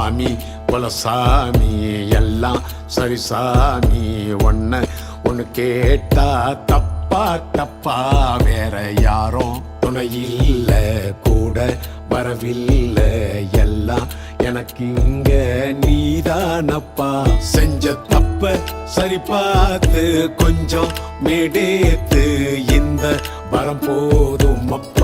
சாமி குலசாமி எல்லாம் சரி சாமி, ஒன்னு கேட்டா தப்பா தப்பா, வேற யாரும் துணையில்ல கூட வரவில்லை, எல்லாம் எனக்கு இங்க நீதானப்பா. செஞ்ச தப்ப சரி பார்த்து கொஞ்சம் மேடேத்து, இந்த வரம் போதும் அப்பா.